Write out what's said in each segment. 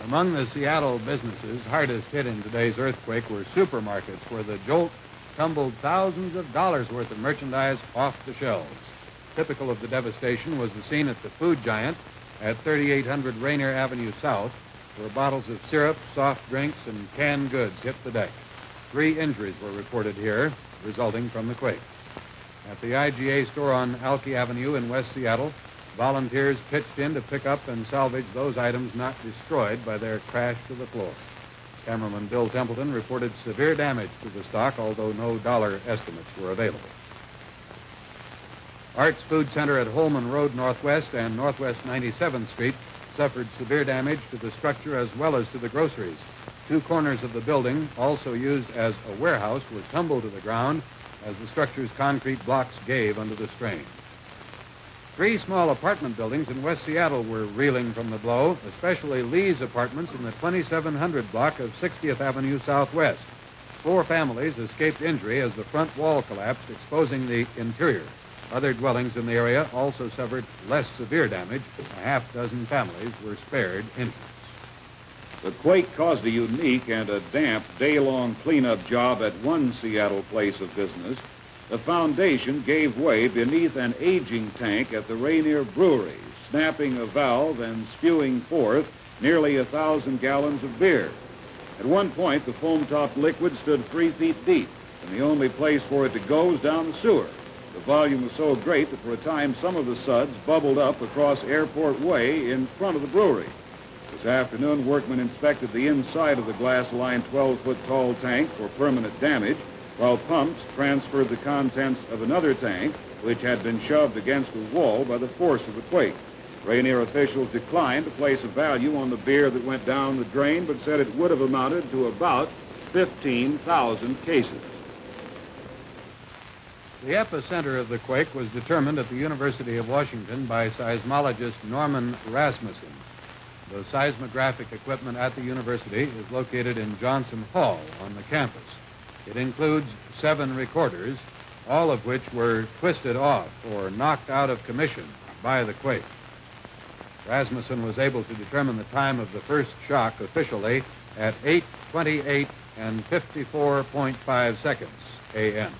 Among the Seattle businesses hardest hit in today's earthquake were supermarkets, where the jolt tumbled thousands of dollars worth of merchandise off the shelves. Typical of the devastation was the scene at the food giant at 3800 Rainier Avenue South, where bottles of syrup, soft drinks, and canned goods hit the deck. 3 injuries were reported here, resulting from the quake. At the IGA store on Alki Avenue in West Seattle, volunteers pitched in to pick up and salvage those items not destroyed by their crash to the floor. Cameraman Bill Templeton reported severe damage to the stock, although no dollar estimates were available. Art's Food Center at Holman Road Northwest and Northwest 97th Street suffered severe damage to the structure as well as to the groceries. 2 corners of the building, also used as a warehouse, were tumbled to the ground as the structure's concrete blocks gave under the strain. 3 small apartment buildings in West Seattle were reeling from the blow, especially Lee's apartments in the 2700 block of 60th Avenue Southwest. 4 families escaped injury as the front wall collapsed, exposing the interior. Other dwellings in the area also suffered less severe damage. A half dozen families were spared injuries. The quake caused a unique and a damp day-long cleanup job at one Seattle place of business. The foundation gave way beneath an aging tank at the Rainier brewery, snapping a valve and spewing forth nearly 1,000 gallons of beer. At one point, the foam-topped liquid stood 3 feet deep, and the only place for it to go was down the sewer. The volume was so great that for a time some of the suds bubbled up across Airport Way in front of the brewery. This afternoon, workmen inspected the inside of the glass-lined 12-foot-tall tank for permanent damage, while pumps transferred the contents of another tank, which had been shoved against a wall by the force of the quake. Rainier officials declined to place a value on the beer that went down the drain, but said it would have amounted to about 15,000 cases. The epicenter of the quake was determined at the University of Washington by seismologist Norman Rasmussen. The seismographic equipment at the university is located in Johnson Hall on the campus. It includes 7 recorders, all of which were twisted off or knocked out of commission by the quake. Rasmussen was able to determine the time of the first shock officially at 8:28 and 54.5 seconds a.m.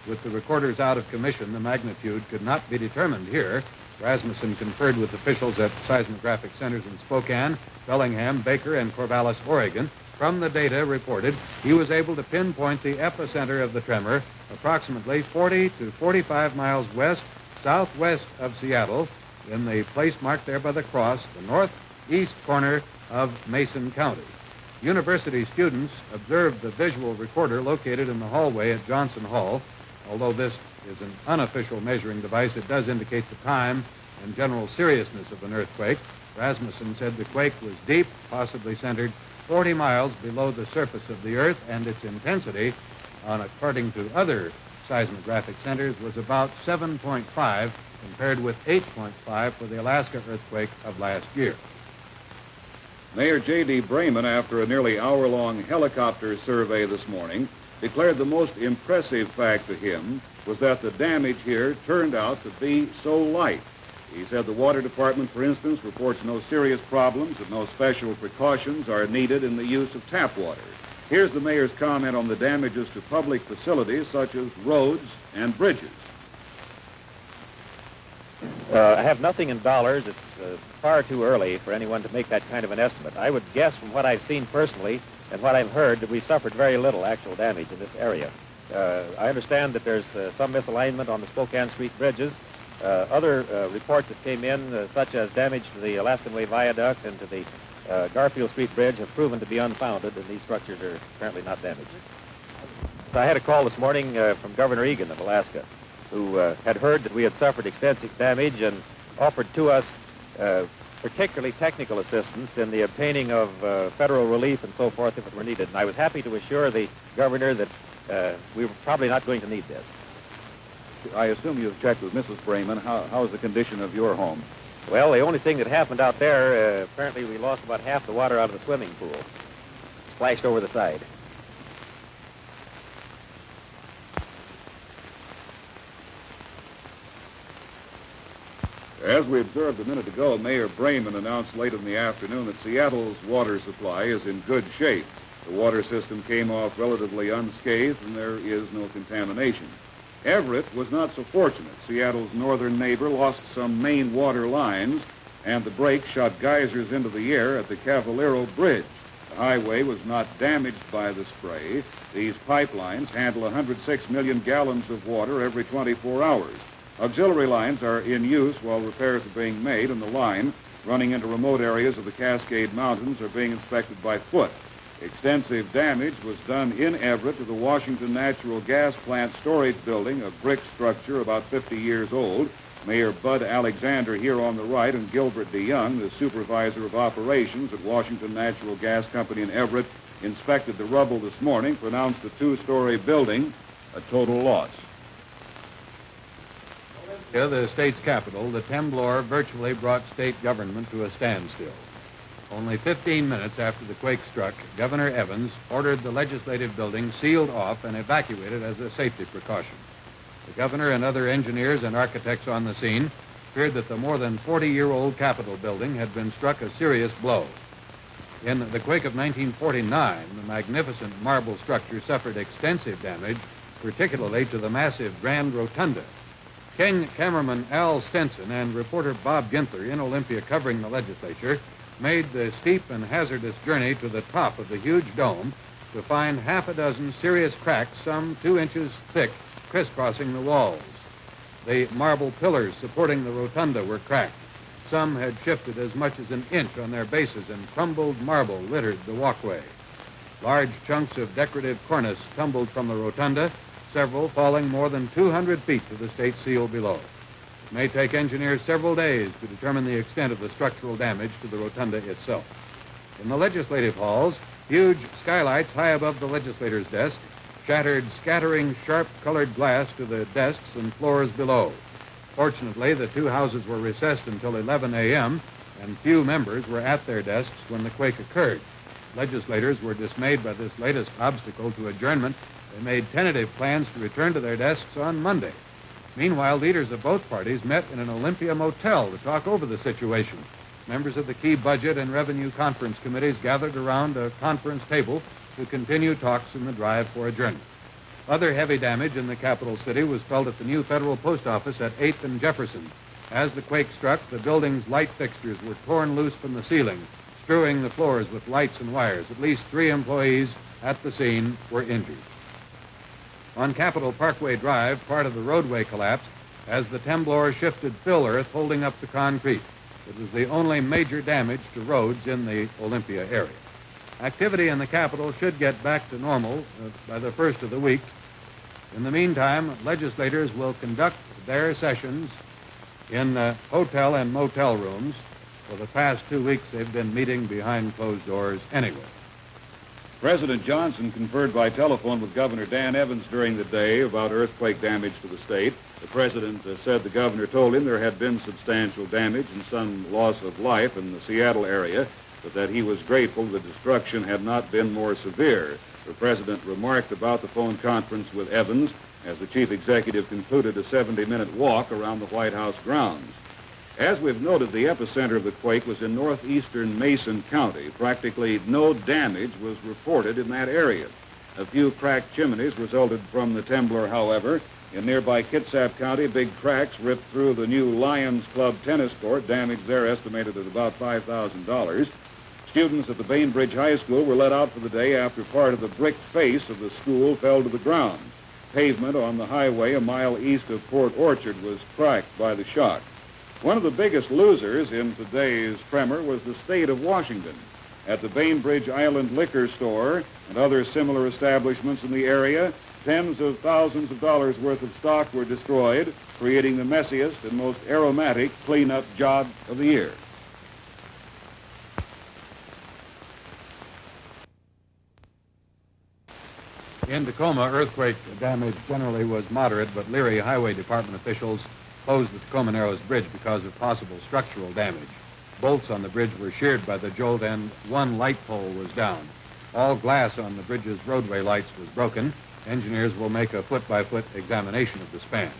With the recorders out of commission, the magnitude could not be determined here. Rasmussen conferred with officials at seismographic centers in Spokane, Bellingham, Baker, and Corvallis, Oregon. From the data reported, he was able to pinpoint the epicenter of the tremor approximately 40 to 45 miles southwest of Seattle, in the place marked there by the cross, the northeast corner of Mason County. University students observed the visual recorder located in the hallway at Johnson Hall. Although this is an unofficial measuring device, it does indicate the time and general seriousness of an earthquake. Rasmussen said the quake was deep, possibly centered 40 miles below the surface of the Earth, and its intensity, according to other seismographic centers, was about 7.5, compared with 8.5 for the Alaska earthquake of last year. Mayor J.D. Brayman, after a nearly hour-long helicopter survey this morning, declared the most impressive fact to him was that the damage here turned out to be so light. He said the water department, for instance, reports no serious problems and no special precautions are needed in the use of tap water. Here's the mayor's comment on the damages to public facilities such as roads and bridges. I have nothing in dollars. It's far too early for anyone to make that kind of an estimate. I would guess from what I've seen personally and what I've heard that we suffered very little actual damage in this area. I understand that there's some misalignment on the Spokane Street bridges. Other reports that came in, such as damage to the Alaskan Way Viaduct and to the Garfield Street Bridge, have proven to be unfounded, and these structures are apparently not damaged. So I had a call this morning from Governor Egan of Alaska, who had heard that we had suffered extensive damage and offered to us particularly technical assistance in the obtaining of federal relief and so forth if it were needed. And I was happy to assure the governor that we were probably not going to need this. I assume you've checked with Mrs. Brayman. How is the condition of your home? Well, the only thing that happened out there, apparently we lost about half the water out of the swimming pool. Splashed over the side. As we observed a minute ago, Mayor Brayman announced late in the afternoon that Seattle's water supply is in good shape. The water system came off relatively unscathed, and there is no contamination. Everett was not so fortunate. Seattle's northern neighbor lost some main water lines, and the break shot geysers into the air at the Cavallero Bridge. The highway was not damaged by the spray. These pipelines handle 106 million gallons of water every 24 hours. Auxiliary lines are in use while repairs are being made, and the line running into remote areas of the Cascade Mountains are being inspected by foot. Extensive damage was done in Everett to the Washington Natural Gas Plant storage building, a brick structure about 50 years old. Mayor Bud Alexander here on the right and Gilbert DeYoung, the supervisor of operations at Washington Natural Gas Company in Everett, inspected the rubble this morning, pronounced the two-story building a total loss. The state's capital, the temblor virtually brought state government to a standstill. Only 15 minutes after the quake struck, Governor Evans ordered the legislative building sealed off and evacuated as a safety precaution. The governor and other engineers and architects on the scene feared that the more than 40-year-old Capitol building had been struck a serious blow. In the quake of 1949, the magnificent marble structure suffered extensive damage, particularly to the massive Grand Rotunda. Cameraman Al Stenson and reporter Bob Ginther in Olympia covering the legislature made the steep and hazardous journey to the top of the huge dome to find half a dozen serious cracks some 2 inches thick crisscrossing the walls. The marble pillars supporting the rotunda were cracked. Some had shifted as much as an inch on their bases, and crumbled marble littered the walkway. Large chunks of decorative cornice tumbled from the rotunda, several falling more than 200 feet to the state seal below. It may take engineers several days to determine the extent of the structural damage to the rotunda itself. In the legislative halls, huge skylights high above the legislators' desks shattered scattering sharp-colored glass to the desks and floors below. Fortunately, the two houses were recessed until 11 a.m., and few members were at their desks when the quake occurred. Legislators were dismayed by this latest obstacle to adjournment. They made tentative plans to return to their desks on Monday. Meanwhile, leaders of both parties met in an Olympia motel to talk over the situation. Members of the key budget and revenue conference committees gathered around a conference table to continue talks in the drive for adjournment. Other heavy damage in the capital city was felt at the new federal post office at 8th and Jefferson. As the quake struck, the building's light fixtures were torn loose from the ceiling, strewing the floors with lights and wires. At least 3 employees at the scene were injured. On Capitol Parkway Drive, part of the roadway collapsed as the temblor shifted fill earth holding up the concrete. It was the only major damage to roads in the Olympia area. Activity in the Capitol should get back to normal by the first of the week. In the meantime, legislators will conduct their sessions in hotel and motel rooms. For the past 2 weeks, they've been meeting behind closed doors anyway. President Johnson conferred by telephone with Governor Dan Evans during the day about earthquake damage to the state. The president said the governor told him there had been substantial damage and some loss of life in the Seattle area, but that he was grateful the destruction had not been more severe. The president remarked about the phone conference with Evans as the chief executive concluded a 70-minute walk around the White House grounds. As we've noted, the epicenter of the quake was in northeastern Mason County. Practically no damage was reported in that area. A few cracked chimneys resulted from the temblor, however. In nearby Kitsap County, big cracks ripped through the new Lions Club tennis court, damage there estimated at about $5,000. Students at the Bainbridge High School were let out for the day after part of the brick face of the school fell to the ground. Pavement on the highway a mile east of Port Orchard was cracked by the shock. One of the biggest losers in today's tremor was the state of Washington. At the Bainbridge Island Liquor Store and other similar establishments in the area, tens of thousands of dollars worth of stock were destroyed, creating the messiest and most aromatic cleanup job of the year. In Tacoma, earthquake damage generally was moderate, but leery highway department officials closed the Tacoma Narrows Bridge because of possible structural damage. Bolts on the bridge were sheared by the jolt, and one light pole was down. All glass on the bridge's roadway lights was broken. Engineers will make a foot-by-foot examination of the span.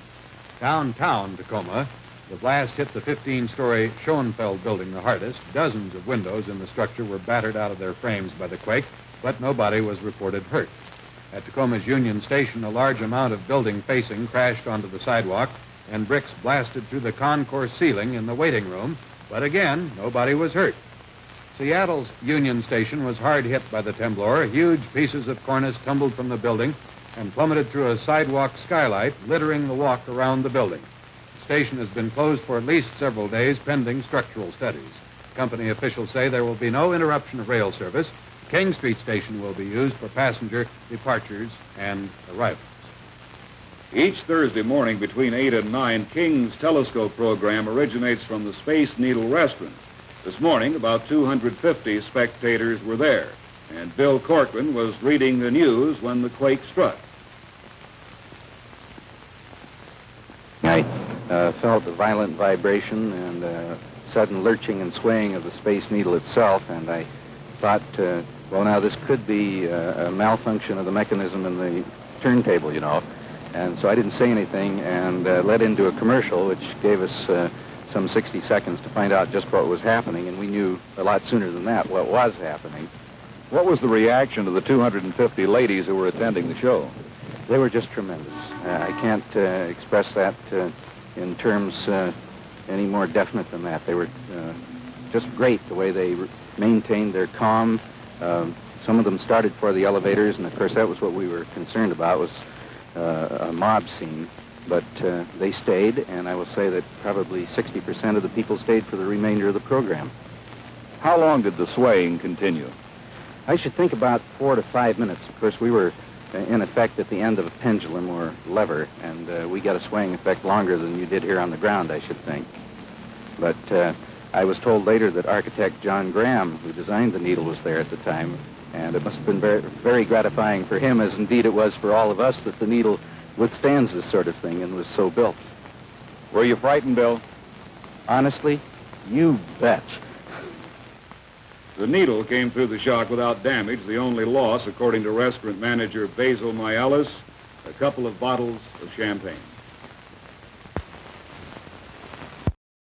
Downtown Tacoma, The blast hit the 15-story Schoenfeld building the hardest. Dozens of windows in the structure were battered out of their frames by the quake, but nobody was reported hurt. At Tacoma's Union Station, a large amount of building facing crashed onto the sidewalk, and bricks blasted through the concourse ceiling in the waiting room, but again, nobody was hurt. Seattle's Union Station was hard hit by the temblor. Huge pieces of cornice tumbled from the building and plummeted through a sidewalk skylight, littering the walk around the building. The station has been closed for at least several days, pending structural studies. Company officials say there will be no interruption of rail service. King Street Station will be used for passenger departures and arrivals. Each Thursday morning between 8 and 9, King's telescope program originates from the Space Needle restaurant. This morning, about 250 spectators were there, and Bill Corcoran was reading the news when the quake struck. I felt the violent vibration and sudden lurching and swaying of the Space Needle itself, and I thought, well, now this could be a malfunction of the mechanism in the turntable, you know. And so I didn't say anything and led into a commercial, which gave us some 60 seconds to find out just what was happening, and we knew a lot sooner than that what was happening. What was the reaction of the 250 ladies who were attending the show? They were just tremendous. I can't express that in terms any more definite than that. They were just great, the way they maintained their calm. Some of them started for the elevators, and of course that was what we were concerned about, was a mob scene. But they stayed, and I will say that probably 60% of the people stayed for the remainder of the program. How long did the swaying continue? I should think about 4 to 5 minutes. Of course, we were in effect at the end of a pendulum or lever, and we got a swaying effect longer than you did here on the ground, I should think. But I was told later that architect John Graham, who designed the needle, was there at the time, and it must have been very, very gratifying for him, as indeed it was for all of us, that the needle withstands this sort of thing and was so built. Were you frightened, Bill? Honestly, you bet. The needle came through the shock without damage. The only loss, according to restaurant manager Basil Mialis, a couple of bottles of champagne.